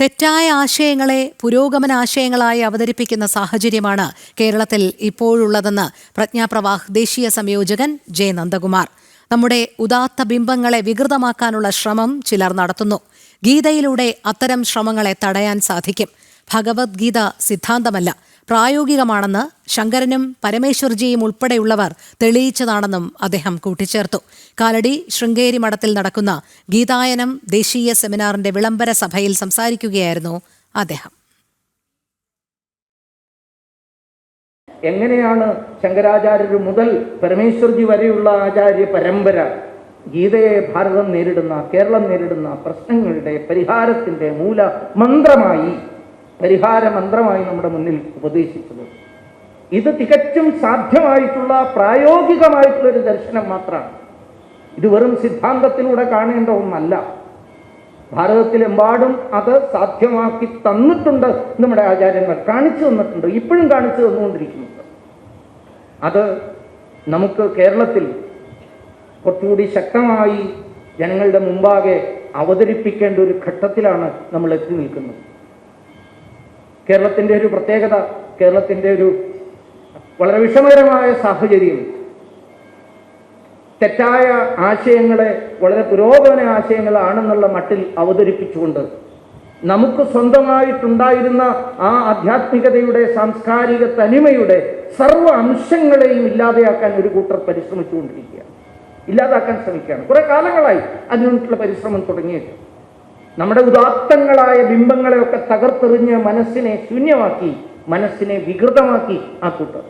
തെറ്റായ ആശയങ്ങളെ പുരോഗമന ആശയങ്ങളായി അവതരിപ്പിക്കുന്ന സാഹചര്യമാണ് കേരളത്തിൽ ഇപ്പോഴുള്ളതെന്ന് പ്രജ്ഞാപ്രവാഹ് ദേശീയ സംയോജകൻ ജെ നന്ദകുമാർ. നമ്മുടെ ഉദാത്ത ബിംബങ്ങളെ വികൃതമാക്കാനുള്ള ശ്രമം ചിലർ നടത്തുന്നു. ഗീതയിലൂടെ അത്തരം ശ്രമങ്ങളെ തടയാൻ സാധിക്കും. ഭഗവത്ഗീത സിദ്ധാന്തമല്ല, പ്രായോഗികമാണെന്ന് ശങ്കരനും പരമേശ്വർജിയും ഉൾപ്പെടെയുള്ളവർ തെളിയിച്ചതാണെന്നും അദ്ദേഹം കൂട്ടിച്ചേർത്തു. കാലടി ശൃംഗേരി മഠത്തിൽ നടക്കുന്ന ഗീതായനം ദേശീയ സെമിനാറിന്റെ വിളംബര സഭയിൽ സംസാരിക്കുകയായിരുന്നു അദ്ദേഹം. എങ്ങനെയാണ് ശങ്കരാചാര്യർ മുതൽ പരമേശ്വർജി വരെയുള്ള ആചാര്യ പരമ്പര ഗീതയെ ഭാരതം നേരിടുന്ന, കേരളം നേരിടുന്ന പ്രശ്നങ്ങളുടെ പരിഹാരത്തിന്റെ മൂല മന്ത്രമായി, പരിഹാര മന്ത്രമായി നമ്മുടെ മുന്നിൽ ഉപദേശിച്ചത്. ഇത് തികച്ചും സാധ്യമായിട്ടുള്ള പ്രായോഗികമായിട്ടുള്ള ഒരു ദർശനം മാത്രമാണ്. ഇത് വെറും സിദ്ധാന്തത്തിലൂടെ കാണേണ്ട ഒന്നല്ല. ഭാരതത്തിലെമ്പാടും അത് സാധ്യമാക്കി തന്നിട്ടുണ്ട്. നമ്മുടെ ആചാര്യന്മാർ കാണിച്ചു തന്നിട്ടുണ്ട്, ഇപ്പോഴും കാണിച്ചു തന്നുകൊണ്ടിരിക്കുന്നുണ്ട്. അത് നമുക്ക് കേരളത്തിൽ കുറച്ചുകൂടി ശക്തമായി ജനങ്ങളുടെ മുമ്പാകെ അവതരിപ്പിക്കേണ്ട ഒരു ഘട്ടത്തിലാണ് നമ്മൾ എത്തി നിൽക്കുന്നത്. കേരളത്തിൻ്റെ ഒരു പ്രത്യേകത, കേരളത്തിൻ്റെ ഒരു വളരെ വിഷമകരമായ സാഹചര്യം, തെറ്റായ ആശയങ്ങളെ വളരെ പുരോഗമന ആശയങ്ങളാണെന്നുള്ള മട്ടിൽ അവതരിപ്പിച്ചുകൊണ്ട് നമുക്ക് സ്വന്തമായിട്ടുണ്ടായിരുന്ന ആ ആധ്യാത്മികതയുടെ, സാംസ്കാരിക തനിമയുടെ സർവ്വ അംശങ്ങളെയും ഇല്ലാതെയാക്കാൻ ഒരു കൂട്ടർ പരിശ്രമിച്ചുകൊണ്ടിരിക്കുകയാണ്, ഇല്ലാതാക്കാൻ ശ്രമിക്കുകയാണ്. കുറെ കാലങ്ങളായി അതിനുള്ള പരിശ്രമം തുടങ്ങിയിട്ട് നമ്മുടെ ഉദാത്തങ്ങളായ ബിംബങ്ങളെയൊക്കെ തകർത്തെറിഞ്ഞ് മനസ്സിനെ ശൂന്യമാക്കി, മനസ്സിനെ വികൃതമാക്കി ആ കൂട്ടർ.